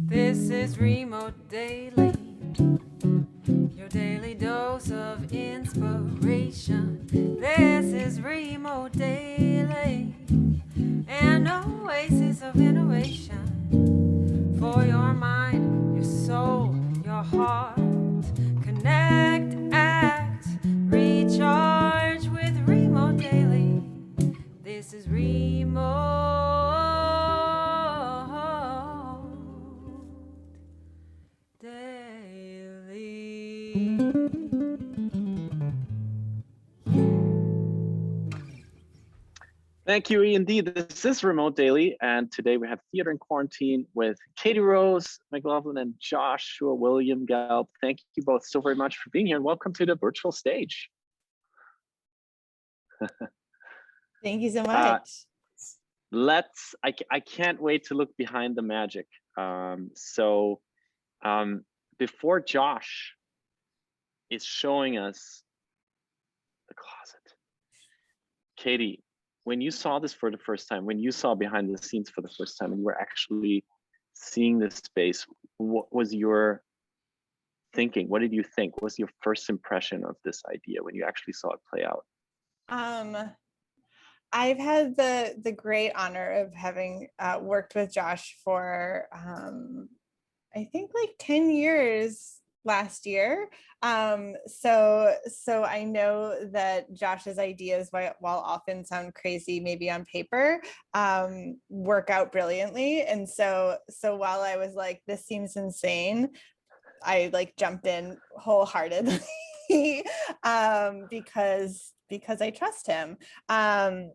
This is Remote Daily, your daily dose of inspiration. This is Remote Daily, an oasis of innovation for your mind, your soul, your heart. Connect, act, recharge with Remote Daily. This is Remote Daily. Thank you, Indeed. This is Remote Daily, and today we have Theater in Quarantine with Katie Rose, McLaughlin, and Joshua William Gelb. Thank you both so very much for being here, and welcome to the virtual stage. Thank you so much. I can't wait to look behind the magic. Before Josh is showing us the closet, Katie, when you saw this for the first time, when you saw behind the scenes for the first time, and you were actually seeing this space, what was your thinking? What did you think? What was your first impression of this idea when you actually saw it play out? I've had the great honor of having worked with Josh for I think like 10 years last year. So I know that Josh's ideas, while often sound crazy, maybe on paper, work out brilliantly. And so while I was like, this seems insane, I like jumped in wholeheartedly because I trust him. And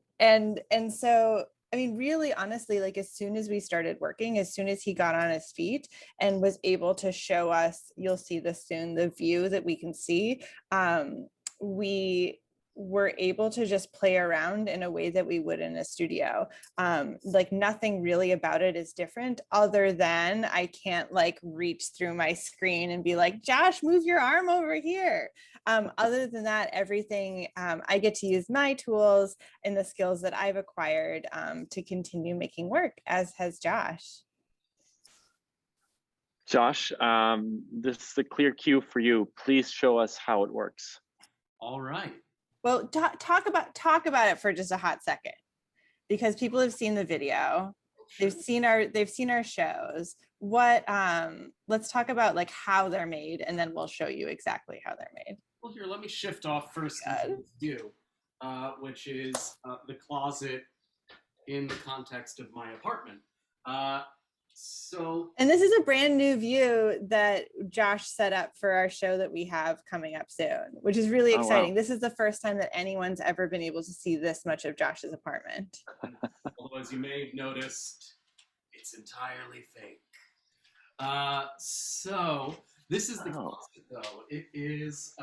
so I mean, really, honestly, like as soon as we started working, as soon as he got on his feet and was able to show us, you'll see this soon, the view that we can see, we were able to just play around in a way that we would in a studio. Like nothing really about it is different other than I can't like reach through my screen and be like, Josh, move your arm over here. Other than that, everything, I get to use my tools and the skills that I've acquired to continue making work, as has Josh. Josh, this is a clear cue for you. Please show us how it works. All right. Well, talk about it for just a hot second, because people have seen the video, they've seen our shows. Let's talk about like how they're made, and then we'll show you exactly how they're made. Well, here, let me shift off first into this view, which is the closet in the context of my apartment. And this is a brand new view that Josh set up for our show that we have coming up soon, which is really exciting. Wow. This is the first time that anyone's ever been able to see this much of Josh's apartment. Although, as you may have noticed, it's entirely fake. So this is the closet, though. It is,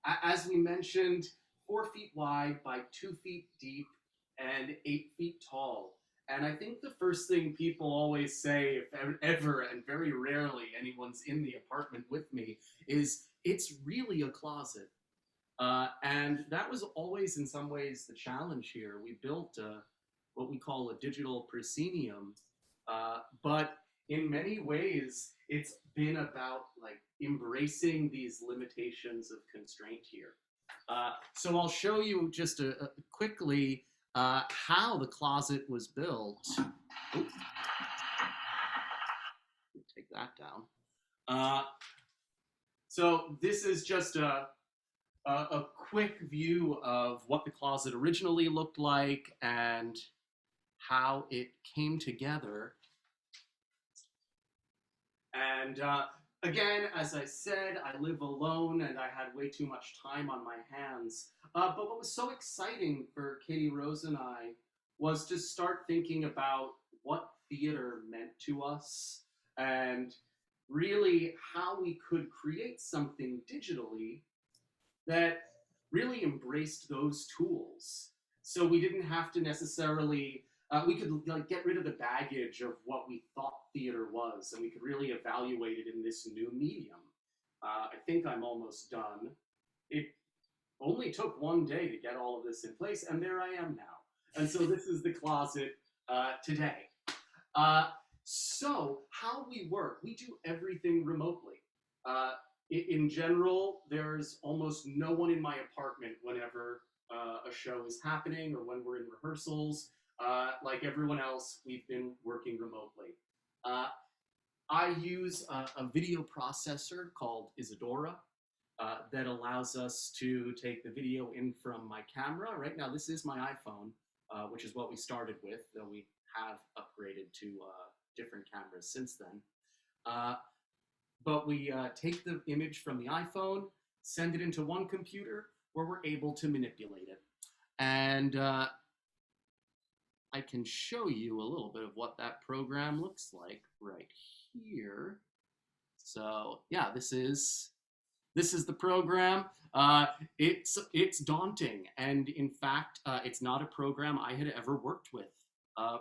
as we mentioned, 4 feet wide by 2 feet deep and 8 feet tall. And I think the first thing people always say, if ever and very rarely anyone's in the apartment with me, is it's really a closet. And that was always in some ways the challenge here. We built what we call a digital proscenium, but in many ways it's been about like embracing these limitations of constraint here. So I'll show you just quickly how the closet was built. Oops. Take that down. So this is just a quick view of what the closet originally looked like and how it came together. And again, as I said, I live alone and I had way too much time on my hands. But what was so exciting for Katie Rose and I was to start thinking about what theater meant to us and really how we could create something digitally that really embraced those tools. So we didn't have to necessarily, we could like get rid of the baggage of what we thought theater was, and we could really evaluate it in this new medium. I think I'm almost done. It only took 1 day to get all of this in place, and there I am now. And so this is the closet today. So how we work, we do everything remotely. In general, there's almost no one in my apartment whenever a show is happening or when we're in rehearsals. Like everyone else, we've been working remotely. Uh, I use a video processor called Isadora that allows us to take the video in from my camera. Right now, this is my iPhone, which is what we started with, though we have upgraded to different cameras since then. But we take the image from the iPhone, send it into one computer where we're able to manipulate it. And I can show you a little bit of what that program looks like right here. So yeah, this is the program. It's daunting, and in fact, it's not a program I had ever worked with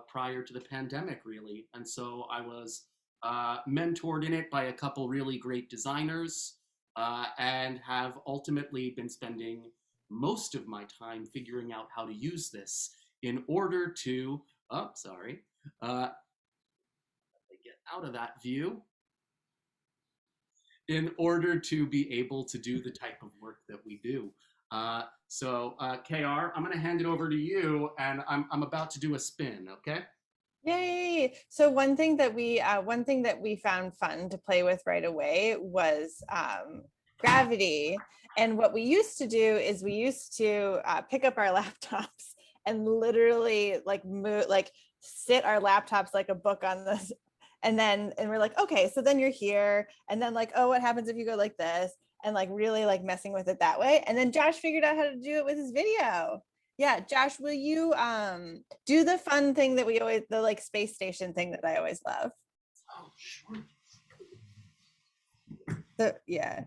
prior to the pandemic, really. And so I was mentored in it by a couple really great designers, and have ultimately been spending most of my time figuring out how to use this in order to. Oh, sorry. Get out of that view. In order to be able to do the type of work that we do. So KR, I'm gonna hand it over to you, and I'm about to do a spin, okay? Yay! So one thing that we found fun to play with right away was gravity. And what we used to do is we used to pick up our laptops and literally like move, like sit our laptops like a book on this. And we're like, okay, so then you're here. And then like, oh, what happens if you go like this? And like really like messing with it that way. And then Josh figured out how to do it with his video. Yeah, Josh, will you do the fun thing that we always, the like space station thing that I always love? Oh, sure. So yeah.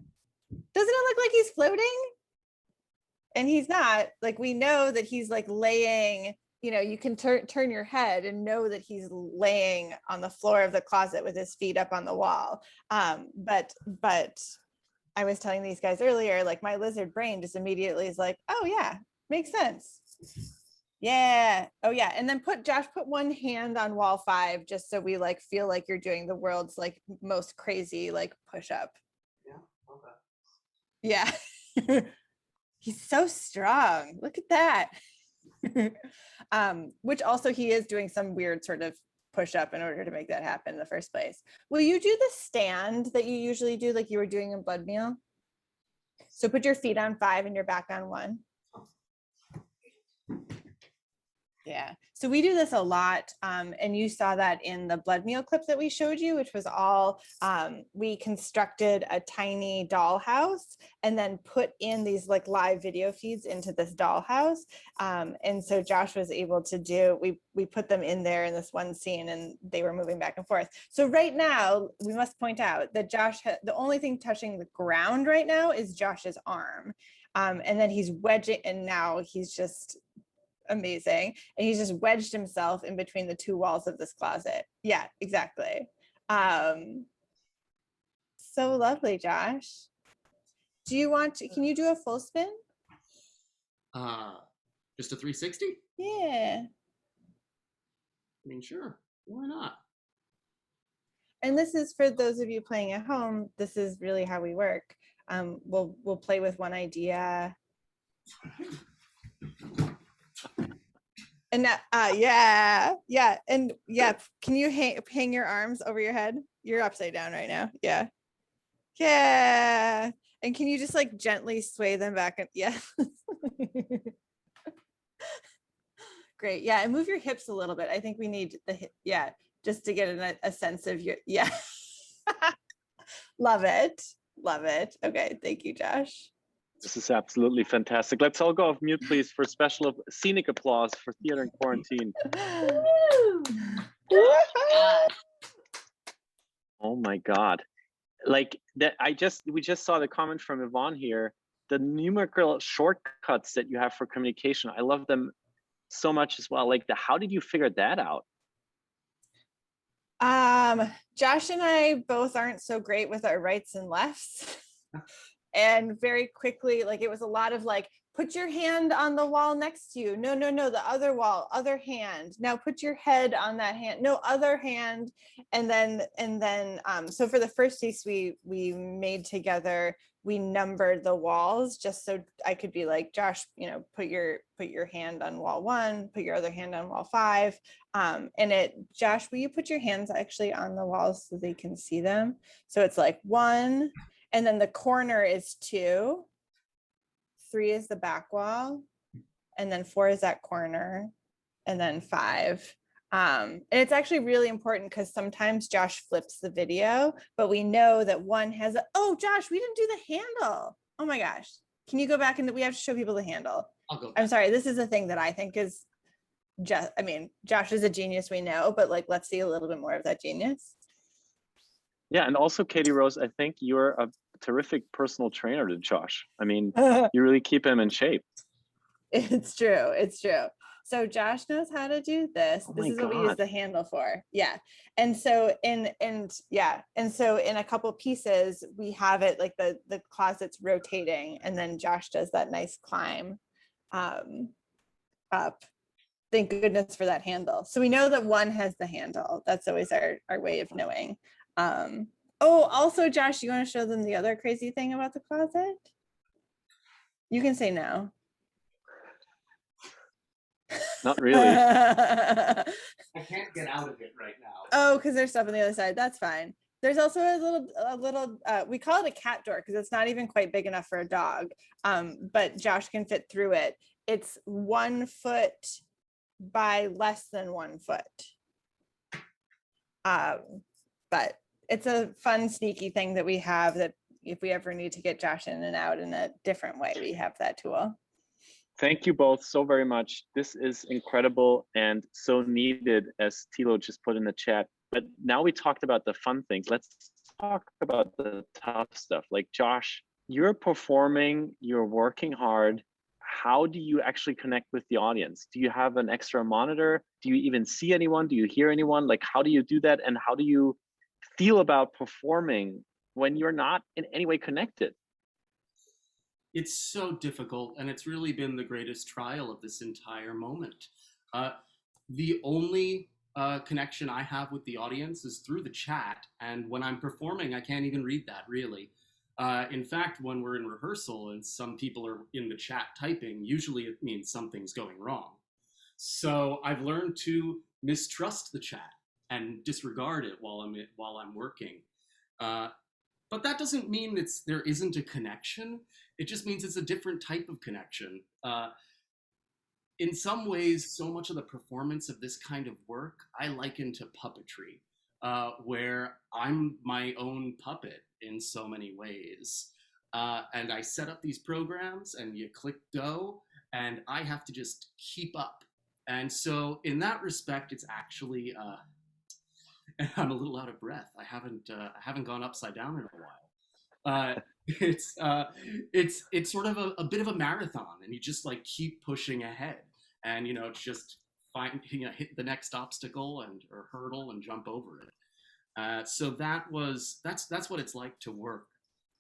Doesn't it look like he's floating? And he's not. Like we know that he's like laying, you know, you can turn your head and know that he's laying on the floor of the closet with his feet up on the wall. But I was telling these guys earlier, like my lizard brain just immediately is like, oh yeah, makes sense. Yeah. Oh yeah. And then Josh, put one hand on wall 5 just so we like feel like you're doing the world's like most crazy like push up. Yeah. Okay. Yeah. He's so strong. Look at that. Which also he is doing some weird sort of push up in order to make that happen in the first place. Will you do the stand that you usually do like you were doing in Blood Meal? So put your feet on 5 and your back on 1. Yeah, so we do this a lot, and you saw that in the Blood Meal clip that we showed you, which was all, we constructed a tiny dollhouse and then put in these like live video feeds into this dollhouse. And so Josh was able to do, we put them in there in this one scene and they were moving back and forth. So right now, we must point out that Josh, the only thing touching the ground right now is Josh's arm. And then he's wedging, and now he's just amazing, and he's just wedged himself in between the 2 walls of this closet. Yeah, exactly. So lovely, Josh. Do you want to, can you do a full spin? Just a 360? Yeah. I mean, sure, why not? And this is for those of you playing at home, this is really how we work. We'll play with one idea. And yeah, and yeah, can you hang your arms over your head? You're upside down right now. Yeah, and can you just like gently sway them back and yeah. Great. Yeah, and move your hips a little bit. I think we need the hip, yeah, just to get a sense of your, yeah. Love it. Okay, thank you, Josh. This is absolutely fantastic. Let's all go off mute, please, for special scenic applause for Theater in Quarantine. Oh my God. Like that, we just saw the comment from Yvonne here. The numerical shortcuts that you have for communication, I love them so much as well. Like how did you figure that out? Josh and I both aren't so great with our rights and lefts. And very quickly, like it was a lot of like put your hand on the wall next to you. No, no, no, the other wall, other hand. Now put your head on that hand. No, other hand. And then so for the first piece we made together, we numbered the walls just so I could be like, Josh, you know, put your hand on wall 1, put your other hand on wall 5. Josh, will you put your hands actually on the walls so they can see them? So it's like 1, and then the corner is 2. 3 is the back wall, and then 4 is that corner, and then 5. And it's actually really important because sometimes Josh flips the video, but we know that 1 has oh, Josh, we didn't do the handle. Oh my gosh. Can you go back and we have to show people the handle? I'll go back. I'm sorry. This is a thing that I think is just, I mean, Josh is a genius, we know, but like, let's see a little bit more of that genius. Yeah, and also Katie Rose, I think you're a terrific personal trainer to Josh. I mean, you really keep him in shape. It's true. It's true. So Josh knows how to do this. Oh this my is what we God. use the handle for. Yeah. And so in a couple pieces, we have it like the closet's rotating, and then Josh does that nice climb up. Thank goodness for that handle. So we know that 1 has the handle. That's always our way of knowing. Oh, also, Josh, you want to show them the other crazy thing about the closet? You can say no. Not really. I can't get out of it right now. Oh, because there's stuff on the other side. That's fine. There's also a little we call it a cat door because it's not even quite big enough for a dog. But Josh can fit through it. It's 1 foot by less than 1 foot. But it's a fun, sneaky thing that we have that if we ever need to get Josh in and out in a different way, we have that tool. Thank you both so very much. This is incredible and so needed, as Tilo just put in the chat. But now we talked about the fun things. Let's talk about the tough stuff. Like Josh, you're performing, you're working hard. How do you actually connect with the audience? Do you have an extra monitor? Do you even see anyone? Do you hear anyone? Like, how do you do that? And how do you feel about performing when you're not in any way connected? It's so difficult, and it's really been the greatest trial of this entire moment. The only connection I have with the audience is through the chat, and when I'm performing, I can't even read that, really. In fact, when we're in rehearsal and some people are in the chat typing, usually it means something's going wrong. So I've learned to mistrust the chat and disregard it while I'm working. But that doesn't mean there isn't a connection. It just means it's a different type of connection. In some ways, so much of the performance of this kind of work I liken to puppetry, where I'm my own puppet in so many ways. And I set up these programs and you click go, and I have to just keep up. And so in that respect, it's actually, I'm a little out of breath. I haven't gone upside down in a while. It's sort of a bit of a marathon, and you just like keep pushing ahead, and just hit the next obstacle or hurdle and jump over it. So that's what it's like to work.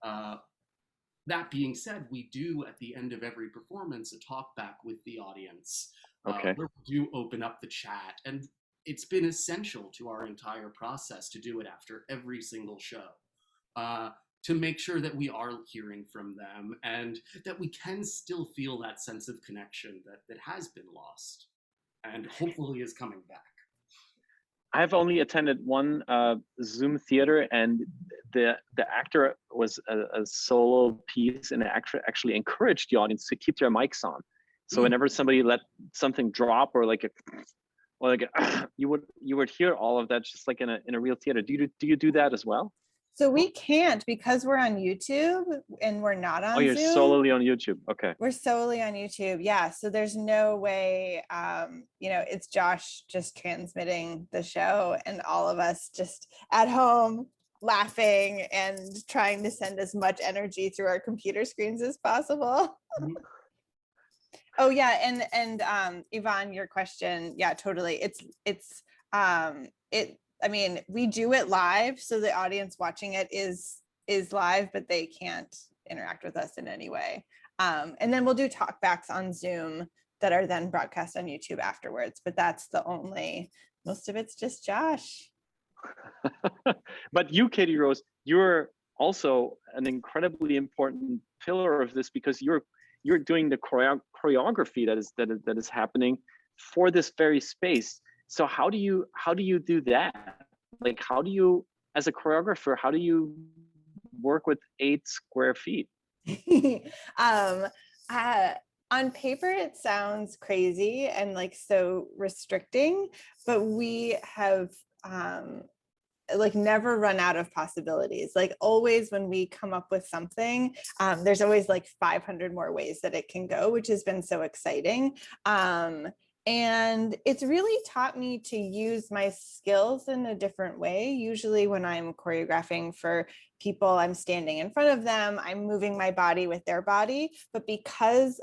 That being said, we do at the end of every performance a talk back with the audience. Okay. Where we do open up the chat, and it's been essential to our entire process to do it after every single show, to make sure that we are hearing from them and that we can still feel that sense of connection that has been lost and hopefully is coming back. I've only attended one Zoom theater, and the actor was a solo piece, and actually encouraged the audience to keep their mics on. So whenever somebody let something drop or you would hear all of that just like in a real theater. Do you do that as well? So we can't because we're on YouTube and we're not on Zoom. Oh, you're solely on YouTube. Okay. We're solely on YouTube. Yeah. So there's no way, it's Josh just transmitting the show and all of us just at home laughing and trying to send as much energy through our computer screens as possible. Oh yeah. And Yvonne, your question. Yeah, totally. I mean, we do it live, so the audience watching it is live, but they can't interact with us in any way. And then we'll do talkbacks on Zoom that are then broadcast on YouTube afterwards. But that's the only, most of it's just Josh. But you, Katie Rose, you're also an incredibly important pillar of this, because you're doing the choreography that is happening for this very space. So how do you do that? Like, how do you, as a choreographer, how do you work with 8 square feet? um, on paper, it sounds crazy and like so restricting, but we have like never run out of possibilities. Like always when we come up with something, there's always like 500 more ways that it can go, which has been so exciting. And it's really taught me to use my skills in a different way. Usually when I'm choreographing for people, I'm standing in front of them, I'm moving my body with their body. But because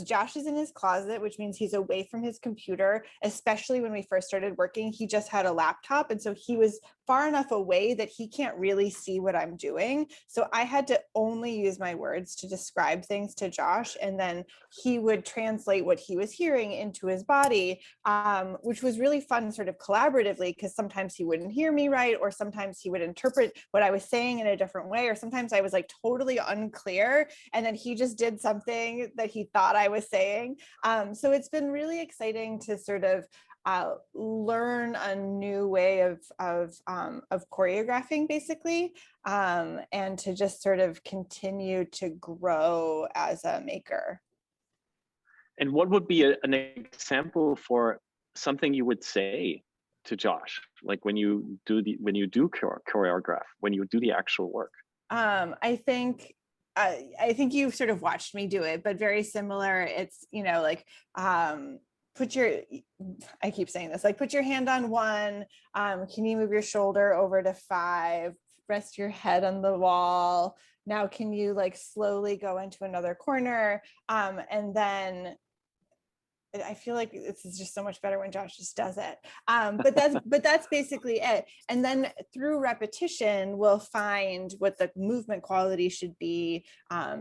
Josh is in his closet, which means he's away from his computer, especially when we first started working, he just had a laptop. And so he was far enough away that he can't really see what I'm doing. So I had to only use my words to describe things to Josh. And then he would translate what he was hearing into his body, which was really fun sort of collaboratively, because sometimes he wouldn't hear me right, or sometimes he would interpret what I was saying in a different way, or sometimes I was like totally unclear and then he just did something that he thought I was saying. So it's been really exciting to sort of learn a new way of choreographing, basically, and to just sort of continue to grow as a maker. And what would be an example for something you would say to Josh, like when you do choreograph, when you do the actual work? I think you sort of watched me do it, but very similar. It's, like, I keep saying this, like, put your hand on 1. Can you move your shoulder over to 5? Rest your head on the wall. Now, can you like slowly go into another corner? And then I feel like this is just so much better when Josh just does it. But that's basically it. And then through repetition, we'll find what the movement quality should be.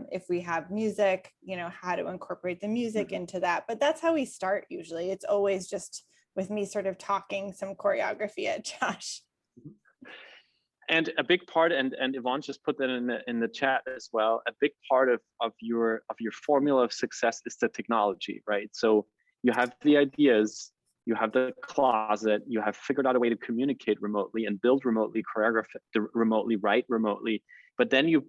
If we have music, how to incorporate the music into that. But that's how we start usually. It's always just with me sort of talking some choreography at Josh. And a big part, and Yvonne just put that in the chat as well, a big part of your formula of success is the technology, right? So you have the ideas, you have the closet, you have figured out a way to communicate remotely and build remotely, choreograph remotely, write remotely, but then you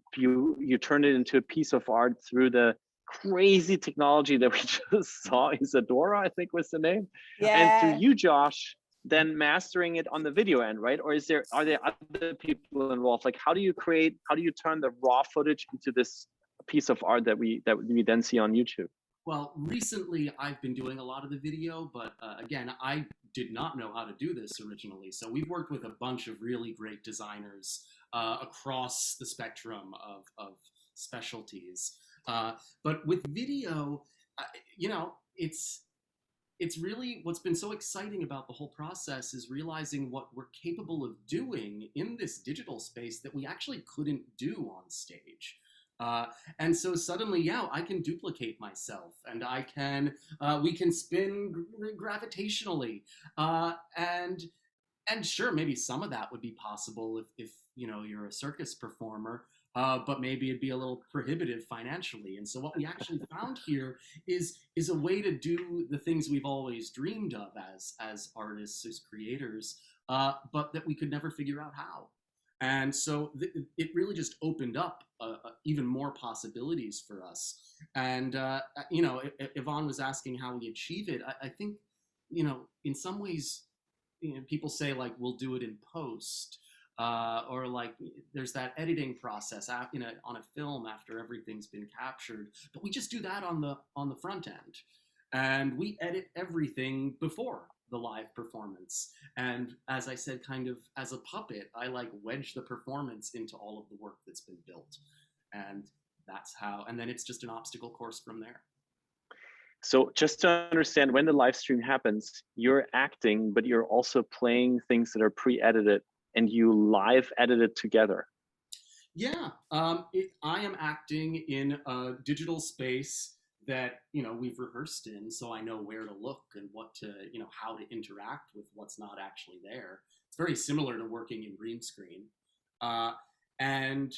turn it into a piece of art through the crazy technology that we just saw. Isadora, I think was the name. Yeah. And through you, Josh, then mastering it on the video end, right? Or are there other people involved? Like, how do you turn the raw footage into this piece of art that we then see on YouTube? Well, recently I've been doing a lot of the video, but again, I did not know how to do this originally. So we've worked with a bunch of really great designers across the spectrum of specialties. But with video, it's really what's been so exciting about the whole process is realizing what we're capable of doing in this digital space that we actually couldn't do on stage. And so suddenly, I can duplicate myself, and we can spin gravitationally, and sure, maybe some of that would be possible if you're a circus performer, but maybe it'd be a little prohibitive financially. And so what we actually found here is a way to do the things we've always dreamed of as artists, as creators, but that we could never figure out how. And so it really just opened up even more possibilities for us. And, Yvonne was asking how we achieve it. I think, in some ways, people say, like, we'll do it in post, or like there's that editing process on a film after everything's been captured. But we just do that on the front end. And we edit everything before the live performance. And as I said, kind of as a puppet, I like wedge the performance into all of the work that's been built. And that's how, and then it's just an obstacle course from there. So just to understand, when the live stream happens, you're acting, but you're also playing things that are pre-edited and you live edit it together. Yeah, I am acting in a digital space that we've rehearsed in, so I know where to look and what to how to interact with what's not actually there. It's very similar to working in green screen, uh, and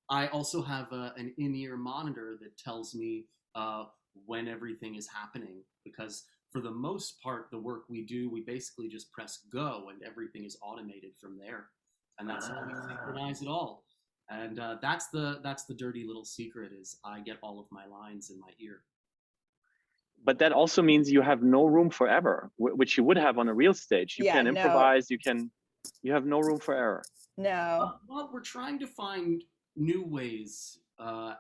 I also have an in-ear monitor that tells me uh, when everything is happening because. For the most part, the work we do, we basically just press go and everything is automated from there. And that's how we Ah. synchronize it all. And that's the dirty little secret is I get all of my lines in my ear. But that also means you have no room for error, which you would have on a real stage. You Yeah, can no, improvise, you have no room for error. no. Well, we're trying to find new ways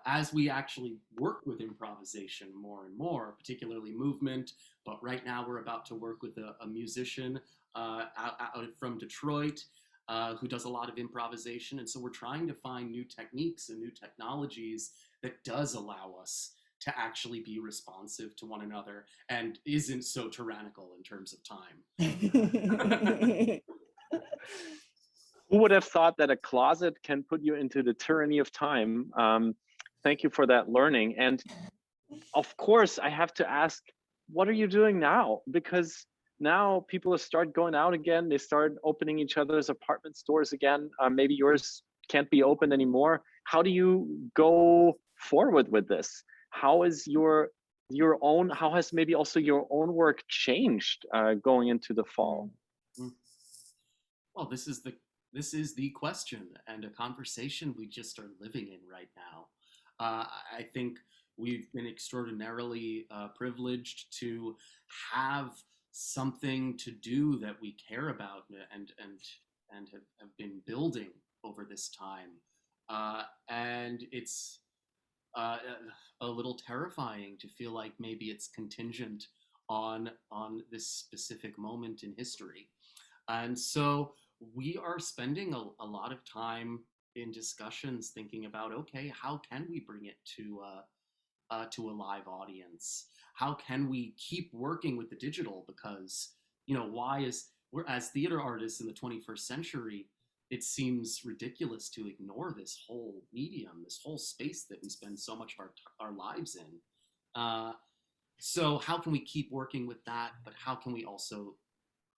as we actually work with improvisation more and more, particularly movement. But right now, we're about to work with a musician out from Detroit who does a lot of improvisation, and so we're trying to find new techniques and new technologies that does allow us to actually be responsive to one another and isn't so tyrannical in terms of time. Who would have thought that a closet can put you into the tyranny of time? Thank you for that learning. And of course, I have to ask, what are you doing now? Because now people start going out again. They start opening each other's apartment stores again. Maybe yours can't be open anymore. How do you go forward with this? How is your own? How has maybe also your own work changed going into the fall? Well, this is the question and a conversation we just are living in right now. I think we've been extraordinarily privileged to have something to do that we care about and have been building over this time, and it's uh, a little terrifying to feel like maybe it's contingent on this specific moment in history. And so we are spending a lot of time in discussions thinking about, okay, how can we bring it to a live audience? How can we keep working with the digital? Because why is we're as theater artists in the 21st century, it seems ridiculous to ignore this whole medium, this whole space that we spend so much of our lives in. Uh, so how can we keep working with that? But how can we also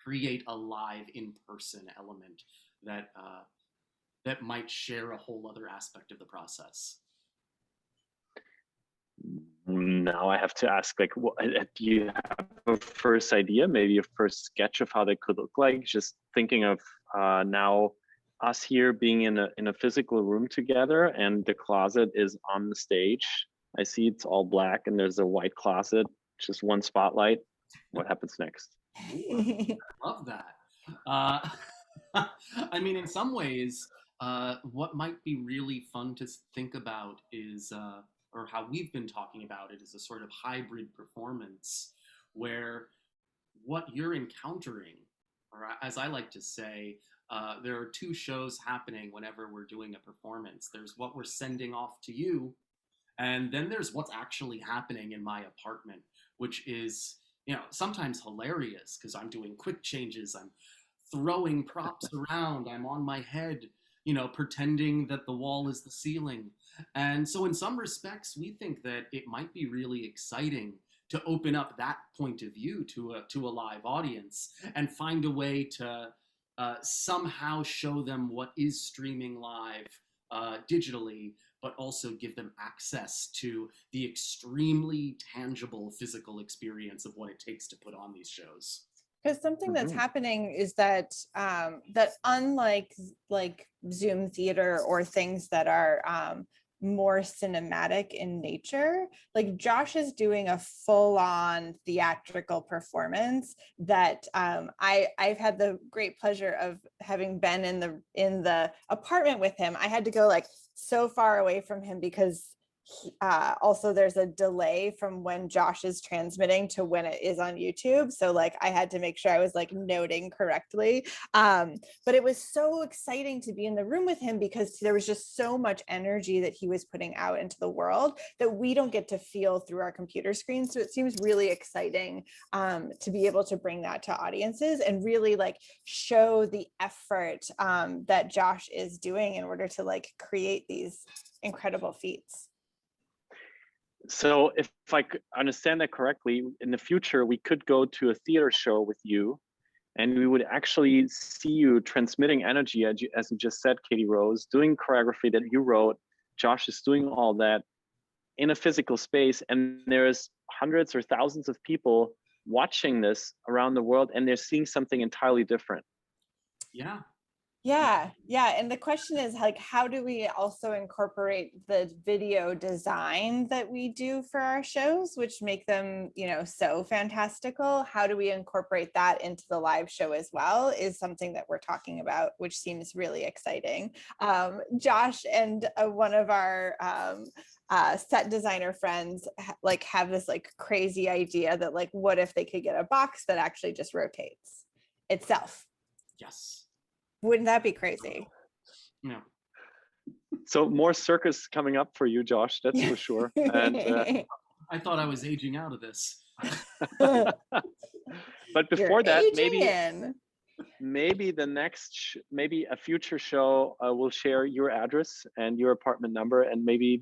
create a live in-person element that might share a whole other aspect of the process? Now I have to ask, like, do you have a first idea, maybe a first sketch of how they could look like? Just thinking of now us here being in a physical room together, and the closet is on the stage. I see it's all black, and there's a white closet, just one spotlight. What happens next? Ooh, I love that. Uh, I mean, in some ways, what might be really fun to think about is, or how we've been talking about it, is a sort of hybrid performance where what you're encountering, or as I like to say, there are two shows happening whenever we're doing a performance. There's what we're sending off to you, and then there's what's actually happening in my apartment, which is, sometimes hilarious because I'm doing quick changes. I'm throwing props around. I'm on my head, pretending that the wall is the ceiling. And so, in some respects, we think that it might be really exciting to open up that point of view to a live audience and find a way to somehow show them what is streaming live digitally, but also give them access to the extremely tangible physical experience of what it takes to put on these shows. Because something that's Mhm. happening is that that unlike like Zoom theater or things that are more cinematic in nature, like Josh is doing a full-on theatrical performance that I've had the great pleasure of having been in the apartment with him. I had to go like so far away from him because also there's a delay from when Josh is transmitting to when it is on YouTube. So like I had to make sure I was like noting correctly. But it was so exciting to be in the room with him because there was just so much energy that he was putting out into the world that we don't get to feel through our computer screens. So it seems really exciting to be able to bring that to audiences and really like show the effort that Josh is doing in order to like create these incredible feats. So if I understand that correctly, in the future, we could go to a theater show with you and we would actually see you transmitting energy, as you just said, Katie Rose, doing choreography that you wrote. Josh is doing all that in a physical space, and there's hundreds or thousands of people watching this around the world, and they're seeing something entirely different. Yeah. And the question is like, how do we also incorporate the video design that we do for our shows, which make them, you know, so fantastical? How do we incorporate that into the live show as well is something that we're talking about, which seems really exciting. Josh and one of our set designer friends like have this like crazy idea that like, what if they could get a box that actually just rotates itself? Yes. Wouldn't that be crazy? Yeah. So more circus coming up for you, Josh, that's for sure. And I thought I was aging out of this. but before that, maybe the next, maybe a future show will share your address and your apartment number, and maybe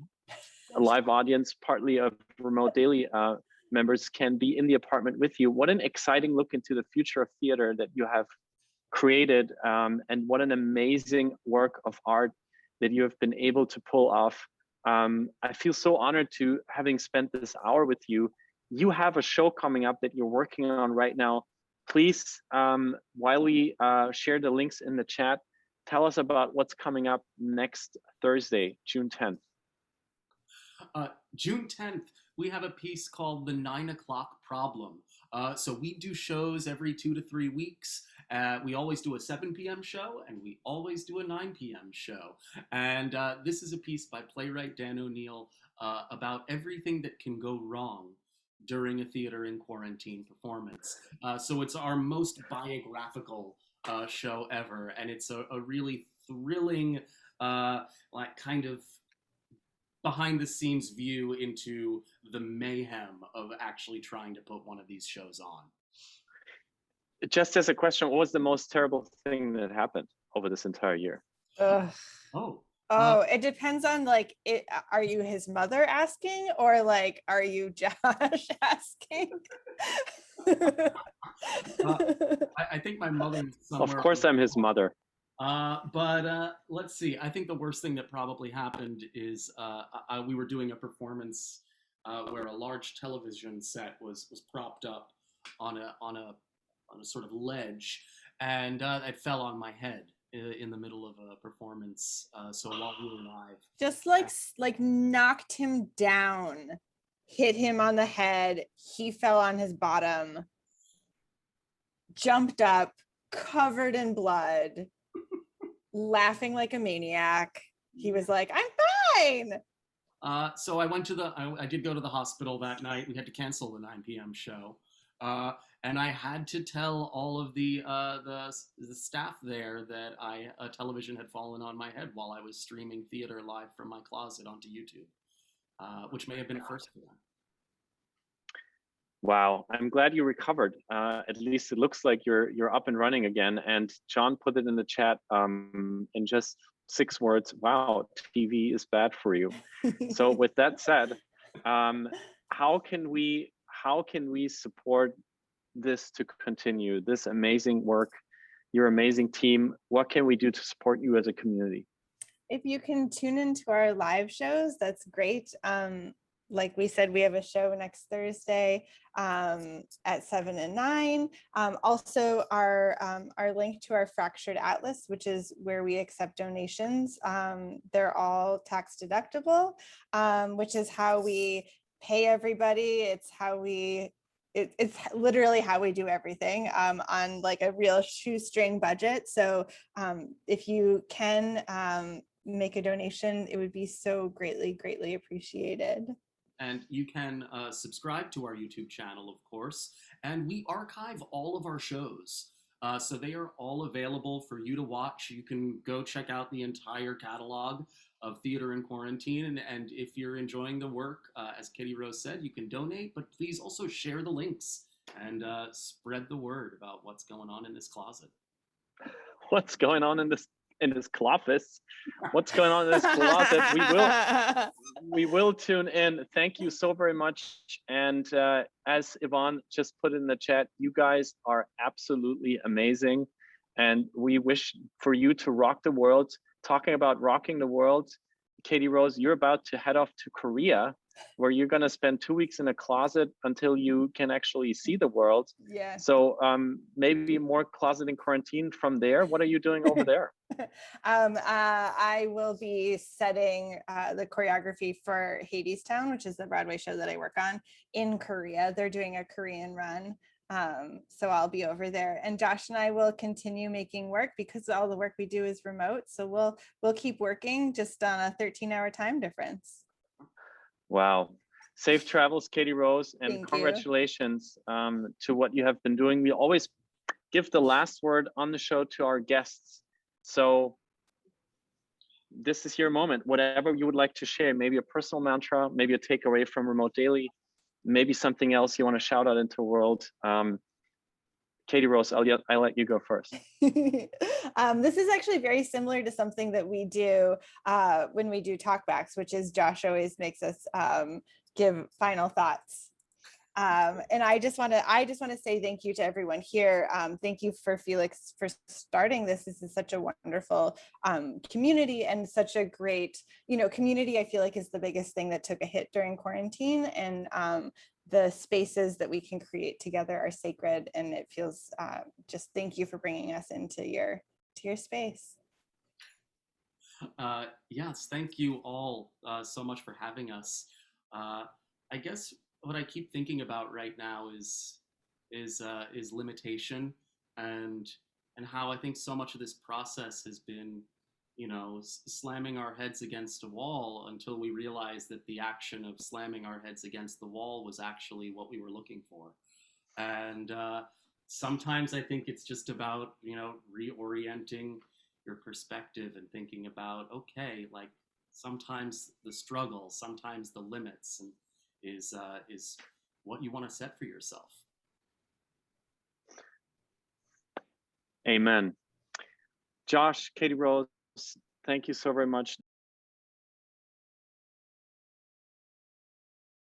a live audience, partly of remote daily members, can be in the apartment with you. What an exciting look into the future of theater that you have created, and what an amazing work of art that you have been able to pull off. I feel so honored to having spent this hour with you. You have a show coming up that you're working on right now. Please, while we share the links in the chat, tell us about what's coming up next Thursday, June 10th. June 10th, we have a piece called The 9 O'Clock Problem. So we do shows every 2 to 3 weeks. We always do a 7 p.m. show, and we always do a 9 p.m. show. And this is a piece by playwright Dan O'Neill about everything that can go wrong during a theater in quarantine performance. So it's our most biographical show ever, and it's a really thrilling, like kind of behind the scenes view into the mayhem of actually trying to put one of these shows on. Just as a question, what was the most terrible thing that happened over this entire year? It depends on like, are you his mother asking, or like, are you Josh asking? I think my mother is somewhere. Of course I'm his mother. But let's see. I think the worst thing that probably happened is we were doing a performance where a large television set was propped up on a sort of ledge, and it fell on my head in the middle of a performance. So while we were live, just like knocked him down, hit him on the head. He fell on his bottom, jumped up, covered in blood, laughing like a maniac. He was like, "I'm fine." So I went to I did go to the hospital that night. We had to cancel the 9 p.m. show. And I had to tell all of the staff there that a television had fallen on my head while I was streaming theater live from my closet onto YouTube, which may have been a first for them. Wow, I'm glad you recovered. At least it looks like you're up and running again. And John put it in the chat in just 6 words. Wow, TV is bad for you. So with that said, how can we support this to continue, this amazing work, your amazing team? What can we do to support you as a community? If you can tune into our live shows, that's great. Like we said, we have a show next Thursday at 7 and 9. Also, our link to our Fractured Atlas, which is where we accept donations, they're all tax deductible, which is how we pay everybody. It's how it's literally how we do everything on like a real shoestring budget. So if you can make a donation, it would be so greatly appreciated. And you can subscribe to our YouTube channel, of course, and we archive all of our shows. So they are all available for you to watch. You can go check out the entire catalog of Theater in Quarantine. And if you're enjoying the work, as Katie Rose said, you can donate, but please also share the links and spread the word about what's going on in this closet. What's going on in this closet? What's going on in this closet? We will tune in. Thank you so very much. And as Yvonne just put in the chat, you guys are absolutely amazing. And we wish for you to rock the world. Talking about rocking the world, Katie Rose, you're about to head off to Korea, where you're going to spend 2 weeks in a closet until you can actually see the world. Yeah. So maybe more closet in quarantine from there. What are you doing over there? I will be setting the choreography for Hadestown, which is the Broadway show that I work on in Korea. They're doing a Korean run. So I'll be over there, and Josh and I will continue making work because all the work we do is remote. So we'll keep working just on a 13-hour time difference. Wow. Safe travels, Katie Rose, and Thank congratulations to what you have been doing. We always give the last word on the show to our guests. So this is your moment. Whatever you would like to share, maybe a personal mantra, maybe a takeaway from Remote Daily, maybe something else you want to shout out into the world. Katie Rose, I'll let you go first. This is actually very similar to something that we do when we do talkbacks, which is Josh always makes us give final thoughts. And I just want to say thank you to everyone here. Thank you for Felix for starting this. This is such a wonderful community, and such a great, community. I feel like is the biggest thing that took a hit during quarantine, and the spaces that we can create together are sacred, and it feels just thank you for bringing us into your space. Yes, thank you all so much for having us. I guess what I keep thinking about right now is limitation, and how I think so much of this process has been, slamming our heads against a wall until we realized that the action of slamming our heads against the wall was actually what we were looking for. And sometimes I think it's just about, reorienting your perspective and thinking about, okay, like sometimes the struggle, sometimes the limits, and is what you want to set for yourself. Amen. Josh, Katie Rose, thank you so very much.